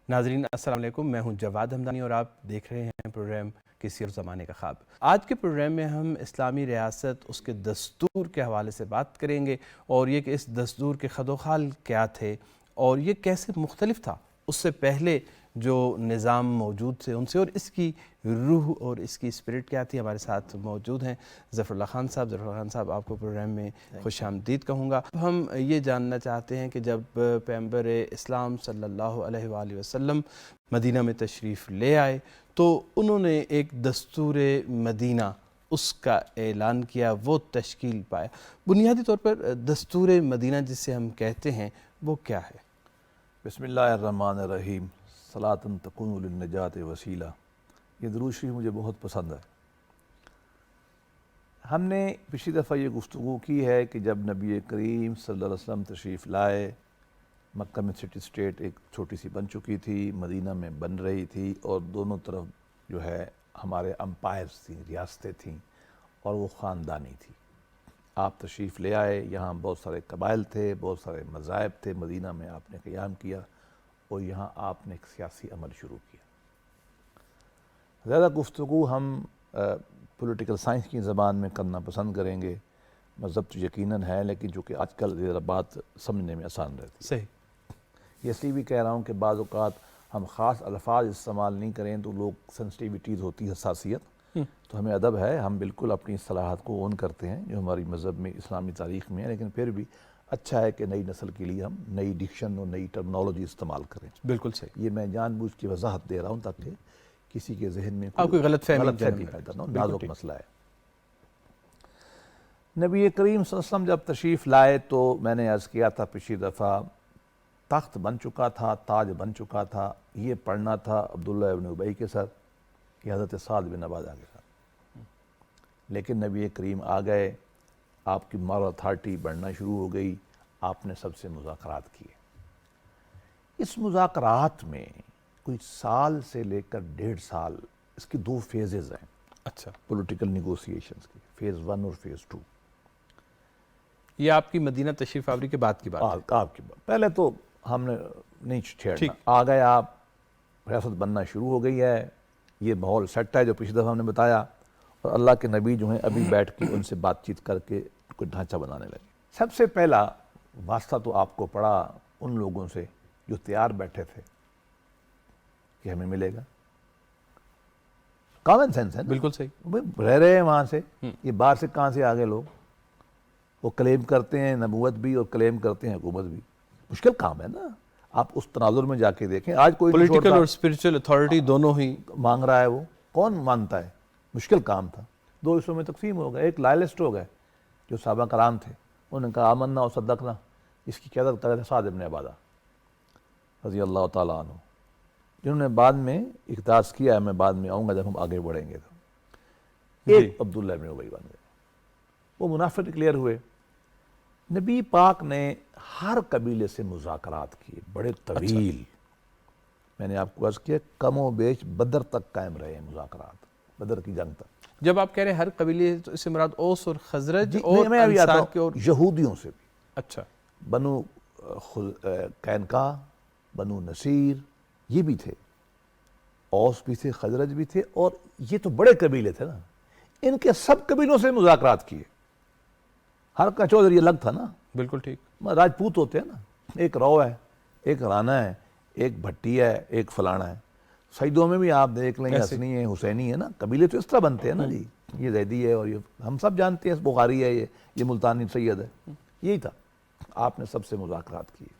ناظرین السلام علیکم، میں ہوں جواد ہمدانی اور آپ دیکھ رہے ہیں پروگرام کسی اور زمانے کا خواب۔ آج کے پروگرام میں ہم اسلامی ریاست، اس کے دستور کے حوالے سے بات کریں گے اور یہ کہ اس دستور کے خد و خال کیا تھے اور یہ کیسے مختلف تھا اس سے پہلے جو نظام موجود تھے ان سے، اور اس کی روح اور اس کی اسپرٹ کیا تھی۔ ہمارے ساتھ موجود ہیں ظفر اللہ خان صاحب۔ ظفر اللہ خان صاحب، آپ کو پروگرام میں خوش آمدید کہوں گا۔ ہم یہ جاننا چاہتے ہیں کہ جب پیغمبر اسلام صلی اللہ علیہ وآلہ وسلم مدینہ میں تشریف لے آئے تو انہوں نے ایک دستور مدینہ اس کا اعلان کیا، وہ تشکیل پایا۔ بنیادی طور پر دستور مدینہ جسے ہم کہتے ہیں وہ کیا ہے؟ بسم اللہ الرحمن الرحیم، صلاۃ تکون للنجات وسیلہ۔ یہ درود شریف مجھے بہت پسند ہے۔ ہم نے پچھلی دفعہ یہ گفتگو کی ہے کہ جب نبی کریم صلی اللہ علیہ وسلم تشریف لائے، مکہ میں سٹی سٹیٹ ایک چھوٹی سی بن چکی تھی، مدینہ میں بن رہی تھی، اور دونوں طرف جو ہے ہمارے امپائرز تھیں، ریاستیں تھیں، اور وہ خاندانی تھی۔ آپ تشریف لے آئے، یہاں بہت سارے قبائل تھے، بہت سارے مذاہب تھے، مدینہ میں آپ نے قیام کیا اور یہاں آپ نے ایک سیاسی عمل شروع کیا۔ زیادہ گفتگو ہم پولیٹیکل سائنس کی زبان میں کرنا پسند کریں گے۔ مذہب تو یقیناً ہے، لیکن چونکہ آج کل ذرا بات سمجھنے میں آسان رہتی ہے۔ صحیح۔ یہ اس لیے بھی کہہ رہا ہوں کہ بعض اوقات ہم خاص الفاظ استعمال نہیں کریں تو لوگ سینسٹیویٹیز ہوتی ہے، حساسیت، تو ہمیں ادب ہے، ہم بالکل اپنی اصطلاحات کو اون کرتے ہیں جو ہماری مذہب میں، اسلامی تاریخ میں ہے، لیکن پھر بھی اچھا ہے کہ نئی نسل کے لیے ہم نئی ڈکشن اور نئی ٹرمنالوجی استعمال کریں۔ بالکل صحیح۔ یہ میں جان بوجھ کے وضاحت دے رہا ہوں تاکہ کسی کے ذہن میں کوئی غلط فہمی پیدا نہ ہو، نازک مسئلہ ہے۔ نبی کریم صلی اللہ علیہ وسلم جب تشریف لائے تو میں نے عرض کیا تھا پچھلی دفعہ، تخت بن چکا تھا، تاج بن چکا تھا، یہ پڑھنا تھا عبداللہ ابن ابی کے ساتھ، یہ حضرت سعد بن عبادہ کے ساتھ، لیکن نبی کریم آ گئے، آپ کی مارل اتھارٹی بڑھنا شروع ہو گئی، آپ نے سب سے مذاکرات کیے۔ اس مذاکرات میں کوئی سال سے لے کر 1.5 سال، اس کی 2 فیزز ہیں۔ اچھا، پولیٹیکل نیگوسیشنز کی، فیز 1 اور فیز 2۔ یہ آپ کی مدینہ تشریف آوری کے بعد کی بات ہے؟ آپ کی بات، پہلے تو ہم نے نہیں چھیڑنا، آ گئے آپ، ریاست بننا شروع ہو گئی ہے، یہ ماحول سیٹ ہے جو پچھلی دفعہ ہم نے بتایا، اور اللہ کے نبی جو ہیں ابھی بیٹھ کے ان سے بات چیت کر کے کوئی ڈھانچہ بنانے لگے۔ سب سے پہلا واسطہ تو آپ کو پڑا ان لوگوں سے جو تیار بیٹھے تھے کہ ہمیں ملے گا۔ کامن سینس ہے نا، بالکل صحیح، رہ رہے ہیں وہاں سے، یہ باہر سے کہاں سے آگے لوگ، وہ کلیم کرتے ہیں نبوت بھی اور کلیم کرتے ہیں حکومت بھی، مشکل کام ہے نا۔ آپ اس تناظر میں جا کے دیکھیں، آج کوئی پولیٹیکل اور اسپرچل اتھارٹی دونوں ہی مانگ رہا ہے، وہ کون مانتا ہے؟ مشکل کام تھا۔ 2 حصوں میں تقسیم ہو گئے، ایک لائلسٹ ہو گئے جو صحابہ کرام تھے، انہوں نے کہا آمنا و صدقنا، اس کی قیادت کرے تھے سعد بن عبادہ رضی اللہ تعالیٰ عنہ، جنہوں نے بعد میں اقتدار کیا ہے، میں بعد میں آؤں گا جب ہم آگے بڑھیں گے تو۔ ایک عبداللہ بن ابی بن گئے، وہ منافق ڈکلیئر ہوئے۔ نبی پاک نے ہر قبیلے سے مذاکرات کیے، بڑے طویل۔ میں نے آپ کو عرض کیا کم و بیش بدر تک قائم رہے ہیں مذاکرات، بدر کی جنگ تک۔ جب آپ کہہ رہے ہیں ہر قبیلے تو اس سے مراد اوس اور خزرج اور میں ابھی آتا انصار کے، ہوں، اور یہودیوں سے بھی، اچھا، بنو قینقاع، بنو نصیر، یہ بھی تھے، اوس بھی تھے، خزرج بھی تھے، اور یہ تو بڑے قبیلے تھے نا، ان کے سب قبیلوں سے مذاکرات کیے۔ ہر کا چودھری الگ تھا نا، بالکل ٹھیک، راجپوت ہوتے ہیں نا، ایک رو ہے، ایک رانا ہے، ایک بھٹی ہے، ایک فلانا ہے۔ سیدوں میں بھی آپ دیکھ لیں، حسنی ہے، حسینی ہے نا، قبیلے تو اس طرح بنتے ہیں نا جی، یہ زیدی ہے اور یہ ہم سب جانتے ہیں، بخاری ہے، یہ ملتانی سید ہے، یہی تھا۔ آپ نے سب سے مذاکرات کیے،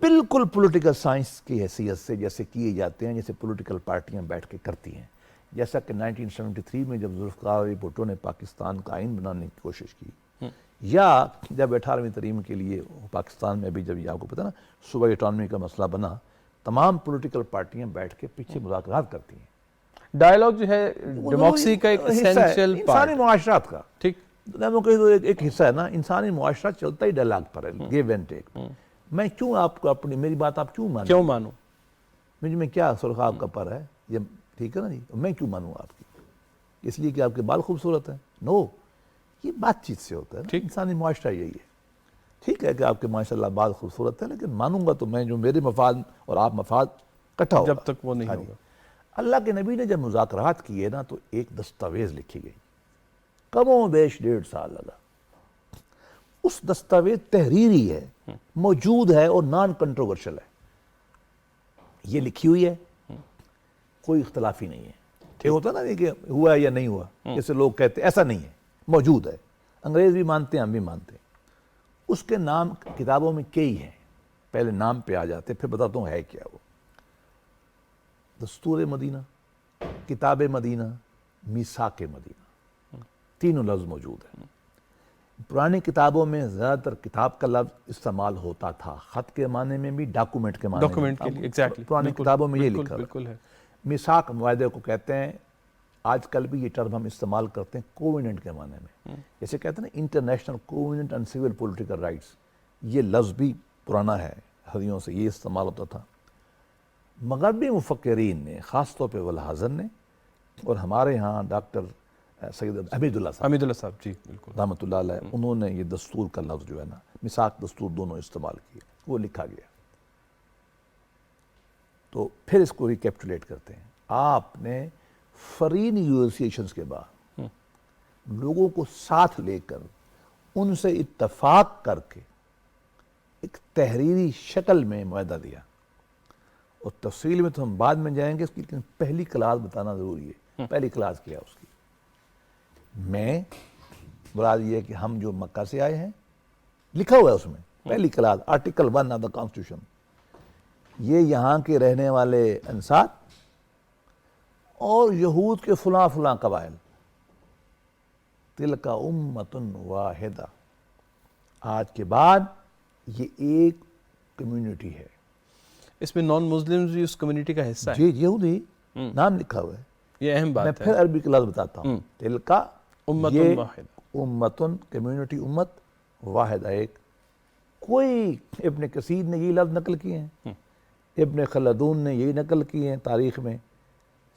بالکل پولیٹیکل سائنس کی حیثیت سے جیسے کیے جاتے ہیں، جیسے پولیٹیکل پارٹیاں بیٹھ کے کرتی ہیں۔ جیسا کہ 1973 میں جب ذوالفقار علی بھٹو نے پاکستان کا آئین بنانے کی کوشش کی، یا جب 18ویں ترمیم کے لیے پاکستان میں بھی، جب یہ آپ کو پتہ نا صوبائی اٹانومی کا مسئلہ بنا، تمام پولیٹیکل پارٹیاں بیٹھ کے پیچھے مذاکرات کرتی ہیں۔ ڈائیلاگ جو ہے ڈیموکریسی کا ایک اسینشیل پارٹ، انسانی معاشرات کا، ٹھیک، ڈیموکریسی ایک حصہ ہے نا، انسانی معاشرہ چلتا ہی ڈائیلاگ پر ہے، گیو اینڈ ٹیک۔ میں کیوں آپ کو اپنی میری بات آپ کیوں مانوں؟ مجھ میں کیا سرخاب کا پر ہے، یہ ٹھیک ہے نا جی، میں کیوں مانوں آپ کی؟ اس لیے کہ آپ کے بال خوبصورت ہیں؟ نو، یہ بات چیت سے ہوتا ہے نا، انسانی معاشرہ یہی ہے۔ ٹھیک ہے کہ آپ کے ماشاءاللہ بات خوبصورت ہے، لیکن مانوں گا تو میں جو میرے مفاد اور آپ مفاد کٹھا ہوگا جب تک وہ نہیں ہوگا۔ اللہ کے نبی نے جب مذاکرات کیے نا تو ایک دستاویز لکھی گئی، کم و بیش 1.5 سال لگا۔ اس دستاویز تحریری ہے، موجود ہے اور نان کنٹروورشل ہے، یہ لکھی ہوئی ہے، کوئی اختلافی نہیں ہے۔ یہ ہوتا نا کہ ہوا ہے یا نہیں ہوا، جیسے لوگ کہتے ہیں، ایسا نہیں ہے، موجود ہے، انگریز بھی مانتے ہیں، ہم بھی مانتے ہیں۔ اس کے نام کتابوں میں کئی ہیں، پہلے نام پہ آ جاتے پھر بتاتا ہوں ہے کیا وہ۔ دستور مدینہ، کتاب مدینہ، میثاق مدینہ، تینوں لفظ موجود ہیں۔ پرانی کتابوں میں زیادہ تر کتاب کا لفظ استعمال ہوتا تھا، خط کے معنی میں بھی، ڈاکومنٹ کے معنی میں ڈاکومنٹ کے لیے ایگزیکٹلی پرانی کتابوں میں یہ لکھا ہے۔ بالکل ہے۔ میثاق معاہدے کو کہتے ہیں، آج کل بھی یہ ٹرم ہم استعمال کرتے ہیں کووننٹ کے معنی میں، جیسے کہتے ہیں نا international covenant and civil political rights, یہ لفظ بھی پرانا ہے، صدیوں سے یہ استعمال ہوتا تھا۔ مغربی مفکرین نے، خاص طور پہ والحزن نے، اور ہمارے ہاں ڈاکٹر سید حمید اللہ صاحب حمید اللہ صاحب، جی بالکل، رحمۃ اللہ علیہ، انہوں نے یہ دستور کا لفظ جو ہے نا، میثاق دستور دونوں استعمال کیے، وہ لکھا گیا۔ تو پھر اس کو ریکیپچولیٹ کرتے ہیں، آپ نے فری نیگوشیشنز کے بعد لوگوں کو ساتھ لے کر ان سے اتفاق کر کے ایک تحریری شکل میں معاہدہ دیا، اور تفصیل میں تو ہم بعد میں جائیں گے، اس کی لیکن پہلی کلاس بتانا ضروری ہے۔ پہلی کلاس کیا اس کی؟ میں مراد یہ ہے کہ ہم جو مکہ سے آئے ہیں، لکھا ہوا ہے اس میں پہلی class, article 1 of the constitution, یہ یہاں کے رہنے والے انصار اور یہود کے فلاں فلاں قبائل، تلک امۃ واحدہ، آج کے بعد یہ ایک کمیونٹی ہے۔ اس میں نان مسلمز بھی اس کمیونٹی کا حصہ ہے؟ جی، یہودی نام لکھا ہوا ہے۔ یہ اہم بات میں ہے۔ پھر عربی کا لفظ بتاتا ہوں، تلکا امت یہ واحد، امتن کمیونٹی، امت واحد ایک۔ کوئی ابن کثیر نے یہ لفظ نقل کیے ہیں، ابن خلدون نے یہی نقل کیے ہیں، تاریخ میں،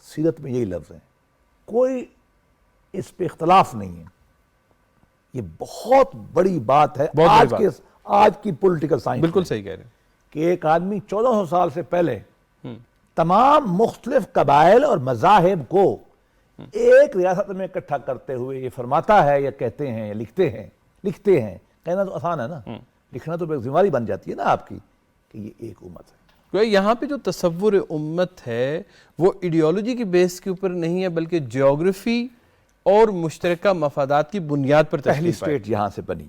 سیرت میں یہی لفظ ہیں، کوئی اس پہ اختلاف نہیں ہے۔ یہ بہت بڑی بات ہے آج کی پولیٹیکل سائنس، بالکل صحیح کہہ رہے ہیں کہ ایک آدمی 1400 سال سے پہلے تمام مختلف قبائل اور مذاہب کو ایک ریاست میں اکٹھا کرتے ہوئے یہ فرماتا ہے، یا کہتے ہیں، یا لکھتے ہیں۔ کہنا تو آسان ہے نا، لکھنا تو ایک ذمہ داری بن جاتی ہے نا آپ کی، کہ یہ ایک امت ہے۔ یہاں پہ جو تصور امت ہے وہ ایڈیالوجی کی بیس کے اوپر نہیں ہے، بلکہ جیوگرافی اور مشترکہ مفادات کی بنیاد پر پہلی تشکیل پائی۔ اسٹیٹ یہاں سے بنی،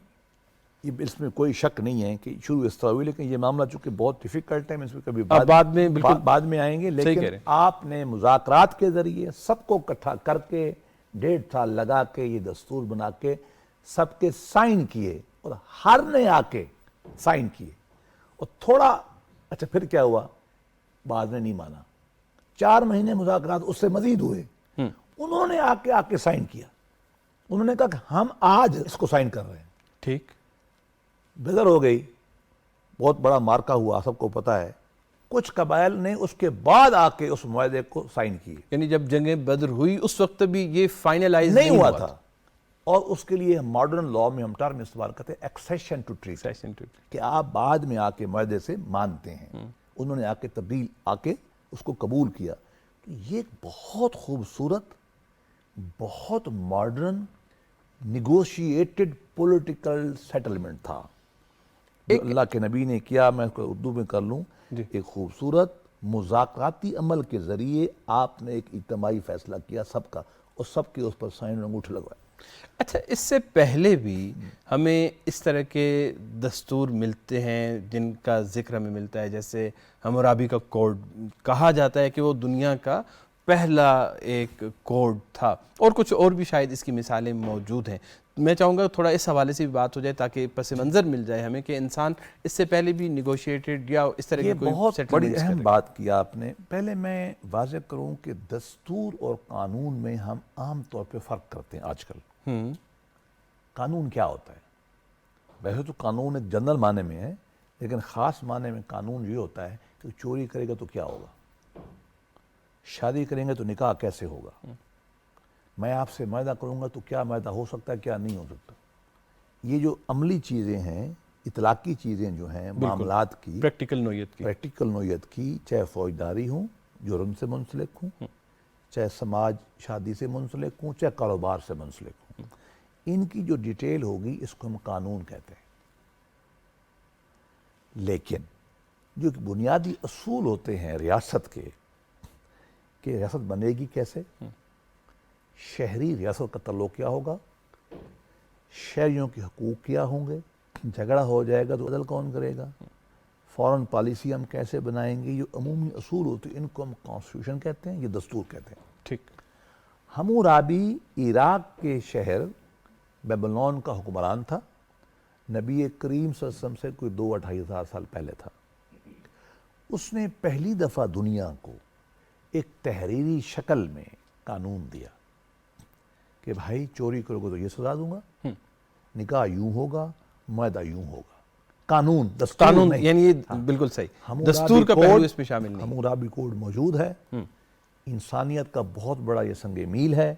اس میں کوئی شک نہیں ہے کہ شروع اس طرح ہوئی، لیکن یہ معاملہ چونکہ بہت ڈیفیکلٹ ہے، اس میں کبھی بعد میں آئیں گے، لیکن آپ نے مذاکرات کے ذریعے سب کو اکٹھا کر کے 1.5 سال لگا کے یہ دستور بنا کے سب کے سائن کیے، اور ہر نے آ کے سائن کیے، اور تھوڑا اچھا پھر کیا ہوا، بعد میں نہیں مانا، 4 مہینے مذاکرات اس سے مزید ہوئے، انہوں نے آ کے سائن کیا، انہوں نے کہا کہ ہم آج اس کو سائن کر رہے ہیں۔ ٹھیک، بدر ہو گئی، بہت بڑا مارکا ہوا، سب کو پتا ہے، کچھ قبائل نے اس کے بعد آ کے اس معاہدے کو سائن کیے، یعنی جب جنگ بدر ہوئی اس وقت بھی یہ فائنلائز نہیں ہوا تھا، اور اس کے لیے ماڈرن لاء میں ہم ٹرم استعمال کرتے ہیں ایکسیشن ٹو ٹریٹی، کہ آپ بعد میں آ کے معاہدے سے مانتے ہیں، انہوں نے آ کے تبدیل آ کے اس کو قبول کیا۔ یہ ایک بہت خوبصورت، بہت ماڈرن نیگوشیٹڈ پولیٹیکل سیٹلمنٹ تھا جو اللہ کے نبی نے کیا۔ میں اس کو اردو میں کر لوں، ایک خوبصورت مذاکراتی عمل کے ذریعے آپ نے ایک اجتماعی فیصلہ کیا سب کا، اور سب کے اس پر سائن انگوٹھے لگوائے۔ اچھا، اس سے پہلے بھی ہمیں اس طرح کے دستور ملتے ہیں جن کا ذکر ہمیں ملتا ہے، جیسے حمورابی کا کوڈ کہا جاتا ہے کہ وہ دنیا کا پہلا ایک کوڈ تھا، اور کچھ اور بھی شاید اس کی مثالیں موجود ہیں۔ میں چاہوں گا تھوڑا اس حوالے سے بھی بات ہو جائے تاکہ پس منظر مل جائے ہمیں کہ انسان اس سے پہلے بھی نیگوشیٹڈ یا اس طرح کی کوئی بہت بڑی سیٹلمنٹس اہم بات کیا آپ نے۔ پہلے میں واضح کروں کہ دستور اور قانون میں ہم عام طور پہ فرق کرتے ہیں آج کل۔ قانون کیا ہوتا ہے؟ ویسے تو قانون ایک جنرل معنی میں ہے، لیکن خاص معنی میں قانون یہ ہوتا ہے کہ چوری کرے گا تو کیا ہوگا، شادی کریں گے تو نکاح کیسے ہوگا، میں آپ سے معاہدہ کروں گا تو کیا معاہدہ ہو سکتا ہے، کیا نہیں ہو سکتا۔ یہ جو عملی چیزیں ہیں اطلاقی چیزیں جو ہیں معاملات کی، پریکٹیکل نوعیت کی، پریکٹیکل نوعیت کی، چاہے فوجداری ہوں، جرم سے منسلک ہوں، چاہے سماج شادی سے منسلک ہوں، چاہے کاروبار سے منسلک ہوں، ان کی جو ڈیٹیل ہوگی اس کو ہم قانون کہتے ہیں۔ لیکن جو بنیادی اصول ہوتے ہیں ریاست کے، کہ ریاست بنے گی کیسے، شہری ریاست کا تعلق کیا ہوگا، شہریوں کے حقوق کیا ہوں گے، جھگڑا ہو جائے گا تو عدل کون کرے گا، فورن پالیسی ہم کیسے بنائیں گے، یہ عمومی اصول ہوتے ہیں، ان کو ہم کانسٹیٹیوشن کہتے ہیں، یہ دستور کہتے ہیں۔ ٹھیک۔ حمورابی عراق کے شہر بیبلون کا حکمران تھا، نبی کریم صلی اللہ علیہ وسلم سے کوئی 2-2.5 سال پہلے تھا۔ اس نے پہلی دفعہ دنیا کو ایک تحریری شکل میں قانون دیا کہ بھائی چوری کرو گے تو یہ سزا دوں گا، نکاح یوں ہوگا، معاہدہ یوں ہوگا، قانون، دستور قانون، نہیں۔ یعنی یہ بالکل صحیح، دستور کا پہلو اس میں شامل نہیں۔ حمورابی کوڈ موجود ہے، انسانیت کا بہت بڑا یہ سنگ میل ہے،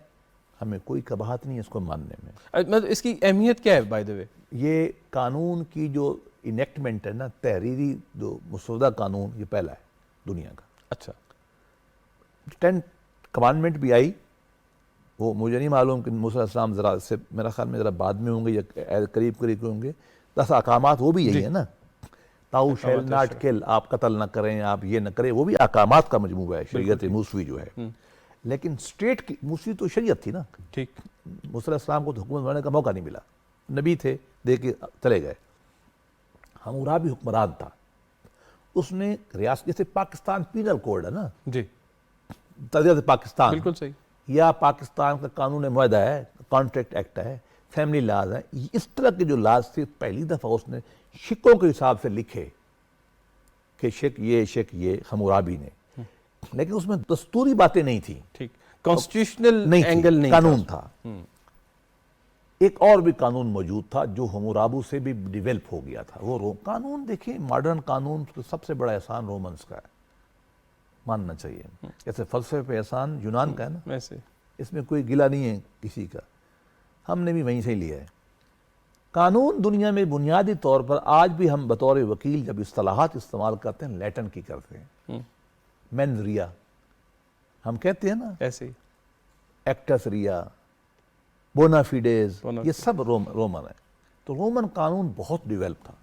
ہمیں کوئی قباحت نہیں ہے اس کو ماننے میں۔ اس کی اہمیت کیا ہے بائی دا وے؟ یہ قانون کی جو انیکٹمنٹ ہے نا، تحریری جو مسودہ قانون، یہ پہلا ہے دنیا کا۔ اچھا۔ 10 کمانڈمنٹ بھی آئی، وہ مجھے نہیں معلوم کہ موسیٰ علیہ السلام ذرا سے میرا خیال میں ذرا بعد میں ہوں گے یا قریب ہوں گے۔ 10 احکامات وہ بھی یہی ہے نا، تاؤ شیل ناٹ کل، آپ قتل نہ کریں، آپ یہ نہ کریں، وہ بھی احکامات کا مجموعہ ہے، شریعت موسوی جو ہے۔ لیکن اسٹیٹ کی موسوی تو شریعت تھی نا، ٹھیک۔ موسیٰ علیہ السلام کو تو حکومت بنانے کا موقع نہیں ملا، نبی تھے، دے کے چلے گئے۔ حمورابی حکمران تھا، اس نے ریاست، جیسے پاکستان پینل کوڈ ہے نا، جی تجزیہ پاکستان، بالکل صحیح، یا پاکستان کا قانون معاہدہ ہے، کانٹریکٹ ایکٹ ہے، فیملی لاز ہے، اس طرح کے جو لاز تھے پہلی دفعہ اس نے شکوں کے حساب سے لکھے کہ شک یہ حمورابی نے، لیکن اس میں دستوری باتیں نہیں تھیں، ٹھیک، کانسٹیٹیوشنل نہیں اینگل نہیں، قانون تھا۔ ایک اور بھی قانون موجود تھا جو حمورابو سے بھی ڈیولپ ہو گیا تھا، وہ قانون دیکھیں، ماڈرن قانون سب سے بڑا احسان رومنز کا ہے، ماننا چاہیے۔ جیسے فلسفے پہ احسان یونان کا ہے نا، ویسے اس میں کوئی گلہ نہیں ہے کسی کا، ہم نے بھی وہیں سے لیا ہے۔ قانون دنیا میں بنیادی طور پر آج بھی ہم بطور وکیل جب اصطلاحات استعمال کرتے ہیں لیٹن کی کرتے ہیں، مینز ریا ہم کہتے ہیں نا، ایسے ہی، ایکٹس ریا، بونا فیڈیز، یہ سب رومن ہے۔ تو رومن قانون بہت ڈیولپ تھا،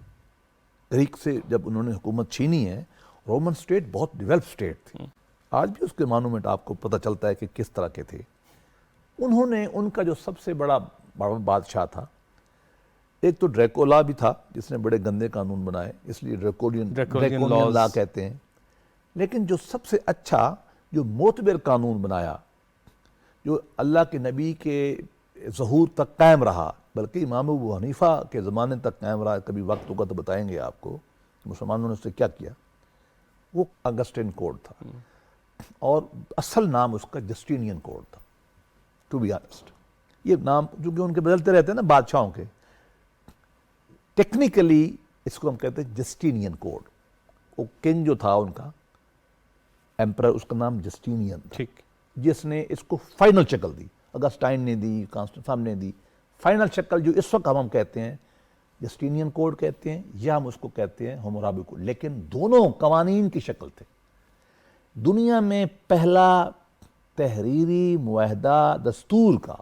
گریک سے جب انہوں نے حکومت چھینی ہے، رومن سٹیٹ بہت ڈیولپ سٹیٹ تھی، آج بھی اس کے مانومنٹ آپ کو پتہ چلتا ہے کہ کس طرح کے تھے۔ انہوں نے، ان کا جو سب سے بڑا بادشاہ تھا، ایک تو ڈریکولا بھی تھا جس نے بڑے گندے قانون بنائے، اس لیے ڈریکولین لا کہتے ہیں، لیکن جو سب سے اچھا، جو معتبر قانون بنایا، جو اللہ کے نبی کے ظہور تک قائم رہا، بلکہ امام ابو حنیفہ کے زمانے تک قائم رہا، کبھی وقت ہوگا تو بتائیں گے آپ کو مسلمانوں نے اس سے کیا کیا، وہ اگسٹین کوڈ تھا، اور اصل نام اس کا جسٹینین کوڈ تھا، ٹو بی آنسٹ۔ یہ نام چونکہ ان کے بدلتے رہتے ہیں نا بادشاہوں کے، ٹیکنیکلی اس کو ہم کہتے ہیں جسٹینین کوڈ۔ وہ کنگ جو تھا ان کا ایمپرر، اس کا نام جسٹینین تھا، ٹھیک، جس نے اس کو فائنل شکل دی، اگسٹائن نے دی، کانسٹنٹائن نے دی، فائنل شکل جو اس وقت ہم کہتے ہیں جسٹینین کوڈ کہتے ہیں، یا ہم اس کو کہتے ہیں حمورابی کوڈ، لیکن دونوں قوانین کی شکل تھے۔ دنیا میں پہلا تحریری معاہدہ دستور کا،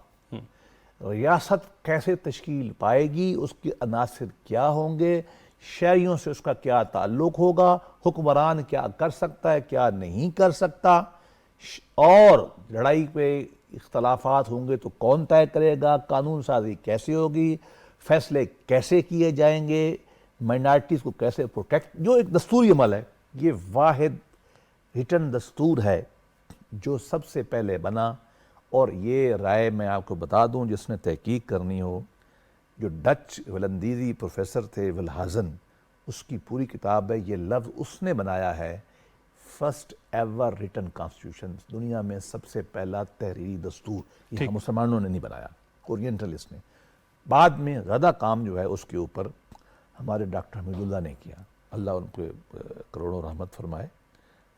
ریاست کیسے تشکیل پائے گی، اس کے عناصر کیا ہوں گے، شہریوں سے اس کا کیا تعلق ہوگا، حکمران کیا کر سکتا ہے، کیا نہیں کر سکتا، اور لڑائی پہ اختلافات ہوں گے تو کون طے کرے گا، قانون سازی کیسے ہوگی، فیصلے کیسے کیے جائیں گے، مائنارٹیز کو کیسے پروٹیکٹ، جو ایک دستوری عمل ہے، یہ واحد ریٹن دستور ہے جو سب سے پہلے بنا۔ اور یہ رائے میں آپ کو بتا دوں، جس نے تحقیق کرنی ہو، جو ڈچ ولندیزی پروفیسر تھے ولہازن، اس کی پوری کتاب ہے، یہ لفظ اس نے بنایا ہے، فرسٹ ایور ریٹن کانسٹیٹیوشن، دنیا میں سب سے پہلا تحریری دستور، یہ مسلمانوں نے نہیں بنایا، اورینٹلسٹ نے۔ بعد میں زیادہ کام جو ہے اس کے اوپر ہمارے ڈاکٹر حمید اللہ نے کیا، اللہ ان کو کروڑوں رحمت فرمائے،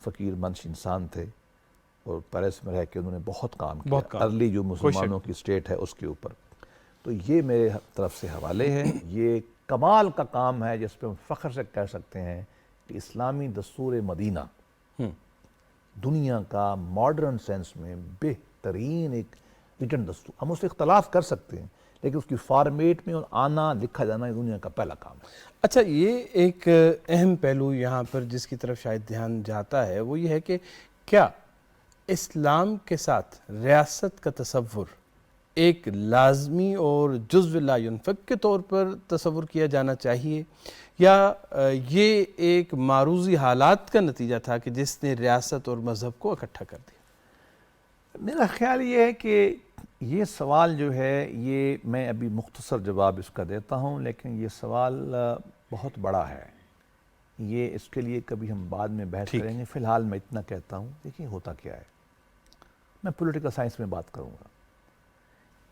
فقیر منش انسان تھے، اور پیرس میں رہ کے انہوں نے بہت کام کیا، ارلی جو مسلمانوں کی سٹیٹ ہے اس کے اوپر۔ تو یہ میرے طرف سے حوالے ہیں، یہ کمال کا کام ہے جس پہ ہم فخر سے کہہ سکتے ہیں کہ اسلامی دستور مدینہ دنیا کا ماڈرن سینس میں بہترین ایک ریٹن دستور. ہم اس سے اختلاف کر سکتے ہیں لیکن اس کی فارمیٹ میں اور آنا لکھا جانا دنیا کا پہلا کام ہے. اچھا، یہ ایک اہم پہلو یہاں پر جس کی طرف شاید دھیان جاتا ہے وہ یہ ہے کہ کیا اسلام کے ساتھ ریاست کا تصور ایک لازمی اور جزو لا ینفک کے طور پر تصور کیا جانا چاہیے، یا یہ ایک معروضی حالات کا نتیجہ تھا کہ جس نے ریاست اور مذہب کو اکٹھا کر دیا؟ میرا خیال یہ ہے کہ یہ سوال جو ہے یہ میں ابھی مختصر جواب اس کا دیتا ہوں، لیکن یہ سوال بہت بڑا ہے. یہ اس کے لیے کبھی ہم بعد میں بحث کریں گے. فی الحال میں اتنا کہتا ہوں دیکھیں ہوتا کیا ہے. میں پولیٹیکل سائنس میں بات کروں گا.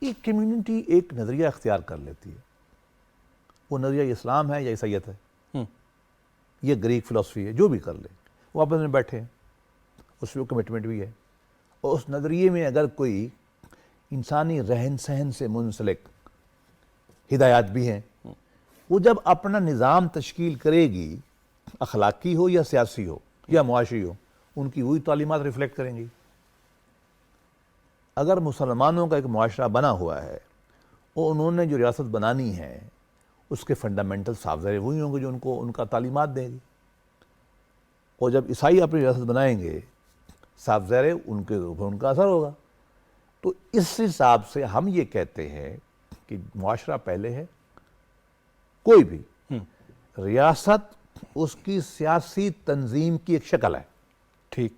ایک کمیونٹی ایک نظریہ اختیار کر لیتی ہے. وہ نظریہ اسلام ہے یا عیسائیت ہے، یہ گریک فلسفی ہے، جو بھی کر لے، وہ آپس میں بیٹھے ہیں، اس میں کمٹمنٹ بھی ہے. اور اس نظریے میں اگر کوئی انسانی رہن سہن سے منسلک ہدایات بھی ہیں، وہ جب اپنا نظام تشکیل کرے گی، اخلاقی ہو یا سیاسی ہو یا معاشی ہو، ان کی وہی تعلیمات ریفلیکٹ کریں گی. اگر مسلمانوں کا ایک معاشرہ بنا ہوا ہے اور انہوں نے جو ریاست بنانی ہے اس کے فنڈامنٹل صاف ظاہر وہی ہوں گے جو ان کا تعلیمات دیں گے. اور جب عیسائی اپنی ریاست بنائیں گے صاف ظاہر ان کے اوپر ان کا اثر ہوگا. تو اس حساب سے ہم یہ کہتے ہیں کہ معاشرہ پہلے ہے. کوئی بھی ریاست اس کی سیاسی تنظیم کی ایک شکل ہے. ٹھیک.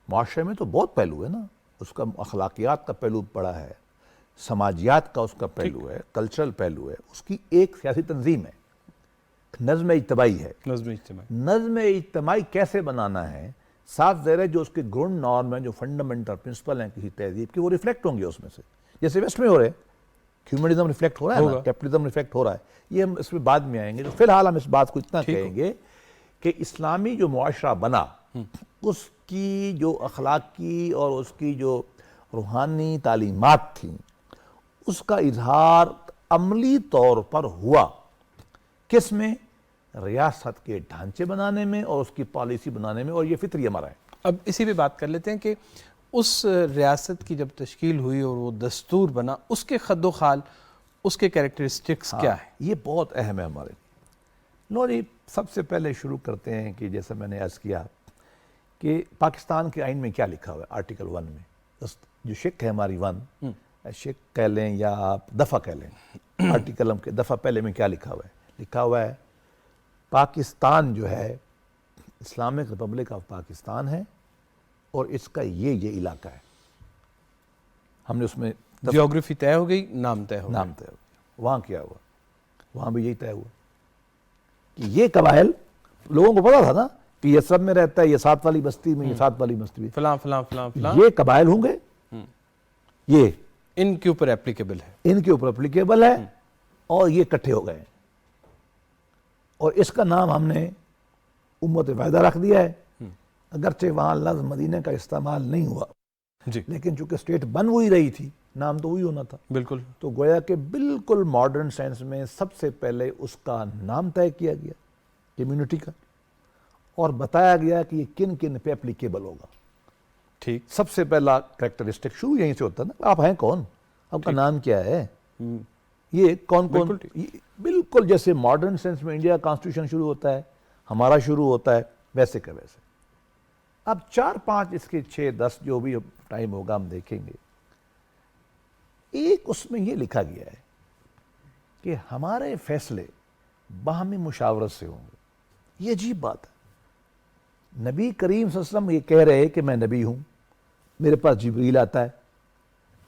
معاشرے میں تو بہت پہلو ہے نا. اس کا اخلاقیات کا پہلو بڑا ہے، سماجیات کا اس کا پہلو ہے، کلچرل پہلو ہے. اس کی ایک سیاسی تنظیم ہے، نظم اجتماعی ہے. نظم اجتماعی کیسے بنانا ہے؟ صاف ظاہر ہے جو اس کے گرونڈ نارم ہیں، جو فنڈامنٹل پرنسپل ہیں کسی تہذیب کے، وہ ریفلیکٹ ہوں گے اس میں سے. جیسے ویسٹ میں ہو رہے ہیومنزم ریفلیکٹ ہو رہا ہے نا، کیپٹلزم ریفلیکٹ ہو رہا ہے. یہ ہم اس میں بعد میں آئیں گے. تو فی الحال ہم اس بات کو اتنا کہیں گے کہ اسلامی جو معاشرہ بنا اس کی جو اخلاقی اور اس کی جو روحانی تعلیمات تھیں اس کا اظہار عملی طور پر ہوا کس میں؟ ریاست کے ڈھانچے بنانے میں اور اس کی پالیسی بنانے میں. اور یہ فطری ہمارا ہے. اب اسی پہ بات کر لیتے ہیں کہ اس ریاست کی جب تشکیل ہوئی اور وہ دستور بنا، اس کے خد و خال، اس کے کیریکٹرسٹکس کیا ہے؟ یہ بہت اہم ہے ہمارے لیے. لو جی، سب سے پہلے شروع کرتے ہیں کہ جیسا میں نے عرض کیا کہ پاکستان کے آئین میں کیا لکھا ہوا ہے. آرٹیکل 1 میں جو شق ہے ہماری 1 شق کہہ لیں یا آپ دفعہ کہہ لیں، آرٹیکل کے دفعہ پہلے میں کیا لکھا ہوا ہے؟ لکھا ہوا ہے پاکستان جو ہے اسلامک ریپبلک آف پاکستان ہے اور اس کا یہ علاقہ ہے. ہم نے اس میں جیوگرافی طے ہو گئی، نام طے ہو گیا. نام طے ہو گیا. وہاں کیا ہوا؟ وہاں بھی یہی طے ہوا کہ یہ قبائل، لوگوں کو پتا تھا نا کہ یہ سب میں رہتا ہے، یہ 7 والی بستی میں، یہ 7 والی بستی میں، فلاں فلاں فلاں فلاں، یہ قبائل ہوں گے، یہ ان کے اوپر اپلیکیبل ہے، ان کے اوپر اپلیکیبل ہے اور یہ اکٹھے ہو گئے. اور اس کا نام ہم نے امت واحدہ رکھ دیا ہے. اگرچہ وہاں لفظ مدینہ کا استعمال نہیں ہوا جی، لیکن چونکہ اسٹیٹ بن وہی رہی تھی، نام تو وہی ہونا تھا. بالکل. تو گویا کہ بالکل ماڈرن سینس میں سب سے پہلے اس کا نام طے کیا گیا کمیونٹی کا اور بتایا گیا کہ یہ کن کن پہ اپلیکیبل ہوگا. ٹھیک. سب سے پہلا کریکٹرسٹک شروع یہیں سے ہوتا ہے نا. آپ ہیں کون؟ آپ کا نام کیا ہے؟ یہ کون کون؟ بالکل جیسے ماڈرن سینس میں انڈیا کانسٹیٹیوشن شروع ہوتا ہے، ہمارا شروع ہوتا ہے، ویسے کا ویسے. اب 4-5 اس کے 6-10 جو بھی ٹائم ہوگا ہم دیکھیں گے. ایک اس میں یہ لکھا گیا ہے کہ ہمارے فیصلے باہمی مشاورت سے ہوں گے. یہ عجیب بات ہے. نبی کریم صلی اللہ علیہ وسلم یہ کہہ رہے کہ میں نبی ہوں، میرے پاس جبریل آتا ہے،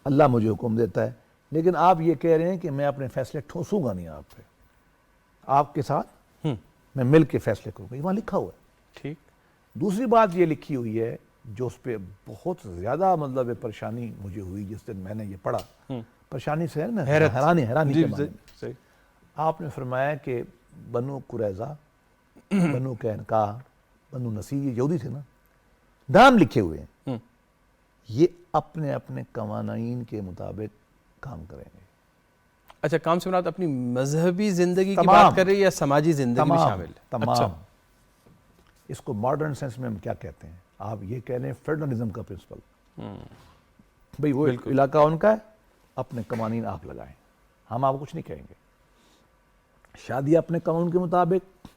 اللہ مجھے حکم دیتا ہے، لیکن آپ یہ کہہ رہے ہیں کہ میں اپنے فیصلے ٹھوسوں گا نہیں آپ پہ، آپ کے ساتھ میں مل کے فیصلے کروں گا. یہ وہاں لکھا ہوا ہے. ٹھیک. دوسری بات یہ لکھی ہوئی ہے جو اس پہ بہت زیادہ مطلب پریشانی مجھے ہوئی جس دن میں نے یہ پڑھا. پریشانی سے ہے حیرانی کے معنی میں. آپ نے فرمایا کہ بنو قریظہ، بنو قینقاع، بنو نصیر، یہ یہودی تھے نا، نام لکھے ہوئے ہیں، یہ اپنے اپنے قوانین کے مطابق کام کریں گے. اچھا، کام سے مراد اپنی مذہبی زندگی کی بات کر رہی ہے یا سماجی زندگی میں شامل ہے؟ تمام. اس کو ماڈرن سینس میں ہم کیا کہتے ہیں، آپ یہ کہہ لیں فیڈرلزم کا پرنسپل. بھئی وہ علاقہ ان کا ہے، اپنے قوانین آپ لگائیں، ہم آپ کچھ نہیں کہیں گے. شادی اپنے قانون کے مطابق،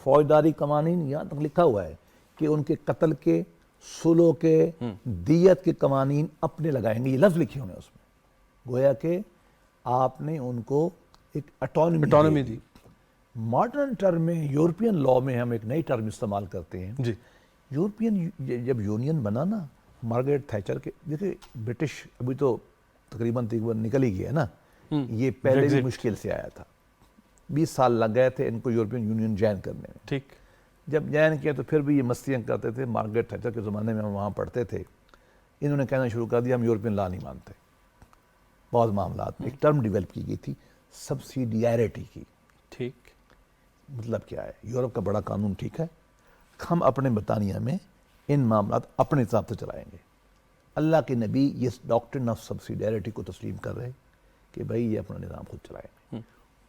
فوجداری قوانین، یہاں تک لکھا ہوا ہے کہ ان کے قتل کے، سلو کے، دیت کے قوانین اپنے لگائیں گے. یہ لفظ لکھے ہوئے ہیں اس میں، گویا کہ آپ نے ان کو ایک اٹانومی دی. ماڈرن ٹرم میں، یورپین لا میں ہم ایک نئی ٹرم استعمال کرتے ہیں. جی. یورپین جب یونین بنا نا، مارگریٹ تھیچر کے، دیکھیں برٹش ابھی تو تقریباً نکل ہی گیا ہے نا، یہ پہلے بھی مشکل سے آیا تھا. 20 سال لگ گئے تھے ان کو یورپین یونین جوائن کرنے میں. ٹھیک. جب جوائن کیا تو پھر بھی یہ مستیاں کرتے تھے. مارگریٹ تھیچر کے زمانے میں ہم وہاں پڑھتے تھے، انہوں نے کہنا شروع کر دیا ہم یورپین لا نہیں مانتے. بہت معاملات میں ایک ٹرم ڈیولپ کی گئی تھی سبسیڈیارٹی کی. ٹھیک. مطلب کیا ہے، یورپ کا بڑا قانون ٹھیک ہے، ہم اپنے برطانیہ میں ان معاملات اپنے حساب سے چلائیں گے. اللہ کے نبی یہ ڈاکٹرن آف سبسیڈیارٹی کو تسلیم کر رہے کہ بھائی یہ اپنا نظام خود چلائیں گے.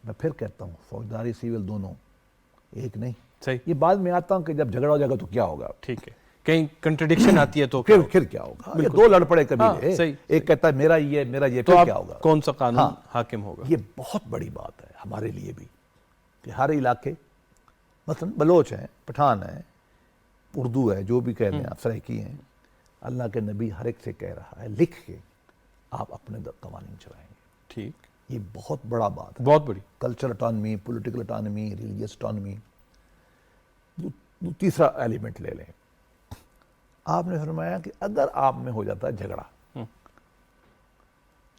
میں پھر کہتا ہوں فوجداری سیول دونوں ایک نہیں. صحیح. یہ بعد میں آتا ہوں کہ جب جھگڑا ہو جائے گا تو کیا ہوگا. ٹھیک ہے، کہیں کنٹرڈکشن آتی ہے تو پھر کیا ہوگا. یہ دو لڑ پڑے قبیلے، ایک کہتا ہے میرا یہ پھر کیا ہوگا، کون سا قانون حاکم ہوگا. یہ بہت بڑی بات ہے ہمارے لیے بھی کہ ہر علاقے، مثلا بلوچ ہیں، پٹھان ہیں، اردو ہے، جو بھی کہہ لیں آپ، سرائکی ہیں، اللہ کے نبی ہر ایک سے کہہ رہا ہے لکھ کے آپ اپنے قوانین چلائیں گے. ٹھیک. یہ بہت بڑا بات ہے، بہت بڑی. Culture autonomy, political autonomy, religious autonomy. تیسرا ایلیمنٹ لے لیں، آپ نے فرمایا کہ اگر آپ میں ہو جاتا ہے جھگڑا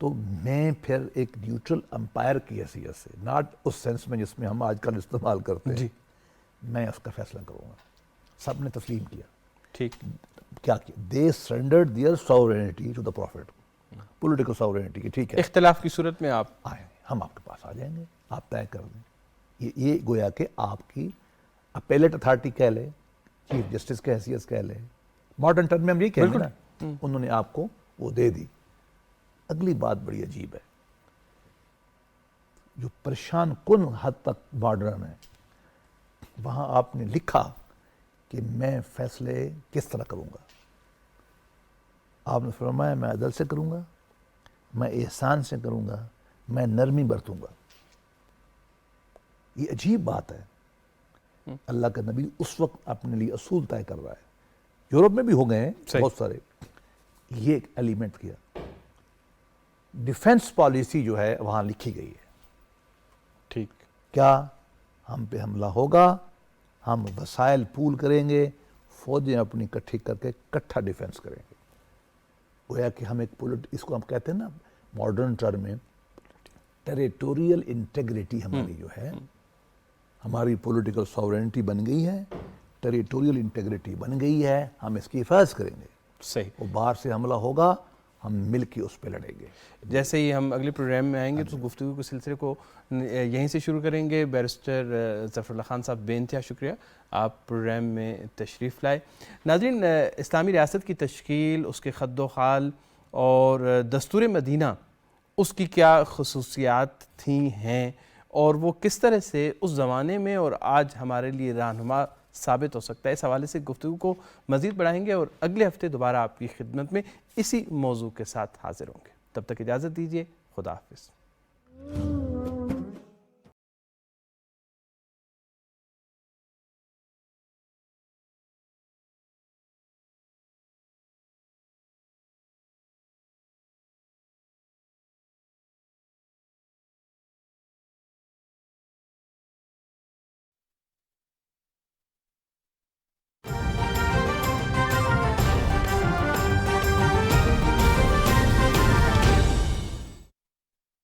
تو میں پھر ایک نیوٹرل امپائر کی حیثیت سے، ناٹ اس سینس میں جس میں ہم آج کل استعمال کرتے ہیں، میں اس کا فیصلہ کروں گا. سب نے تسلیم کیا. ٹھیک. کیا کیا؟ They surrendered their sovereignty to the prophet. Political sovereignty کی ٹھیک ہے، اختلاف کی صورت میں آپ آئیں، ہم آپ کے پاس آ جائیں گے، آپ طے کر دیں. یہ گویا کہ آپ کی اپیلیٹ اتھارٹی کہہ لیں، چیف جسٹس کی حیثیت کہہ لیں، ماڈرن ٹرم میں ہم یہ کہیں گے نا، انہوں نے آپ کو وہ دے دی. اگلی بات بڑی عجیب ہے، جو پریشان کن حد تک ماڈرن ہے، وہاں آپ نے لکھا کہ میں فیصلے کس طرح کروں گا. آپ نے فرمایا میں عدل سے کروں گا، میں احسان سے کروں گا، میں نرمی برتوں گا. یہ عجیب بات ہے. اللہ کا نبی اس وقت اپنے لیے اصول طے کر رہا ہے. یورپ میں بھی ہو گئے ہیں بہت سارے. یہ ایک ایلیمنٹ کیا. ڈیفنس پالیسی جو ہے وہاں لکھی گئی ہے. ٹھیک. کیا ہم پہ حملہ ہوگا، ہم وسائل پول کریں گے، فوجیں اپنی اکٹھی کر کے اکٹھا ڈیفنس کریں گے. گویا کہ ہم ایک اس کو ہم کہتے ہیں نا ماڈرن ٹرم میں ٹیریٹوریل انٹیگریٹی ہماری جو ہے، ہماری پولیٹیکل ساورینٹی بن گئی ہے، ٹیریٹوریل انٹیگریٹی بن گئی ہے، ہم اس کی حفاظت کریں گے. صحیح. وہ باہر سے حملہ ہوگا ہم مل کے اس پہ لڑیں گے. جیسے ہی ہم اگلے پروگرام میں آئیں گے تو گفتگو کے سلسلے کو یہیں سے شروع کریں گے. بیرسٹر ظفر اللہ خان صاحب بے انتہا شکریہ، آپ پروگرام میں تشریف لائے. ناظرین، اسلامی ریاست کی تشکیل، اس کے خد و خال اور دستور مدینہ، اس کی کیا خصوصیات تھیں ہیں اور وہ کس طرح سے اس زمانے میں اور آج ہمارے لیے رہنما ثابت ہو سکتا ہے، اس حوالے سے گفتگو کو مزید بڑھائیں گے اور اگلے ہفتے دوبارہ آپ کی خدمت میں اسی موضوع کے ساتھ حاضر ہوں گے. تب تک اجازت دیجیے. خدا حافظ.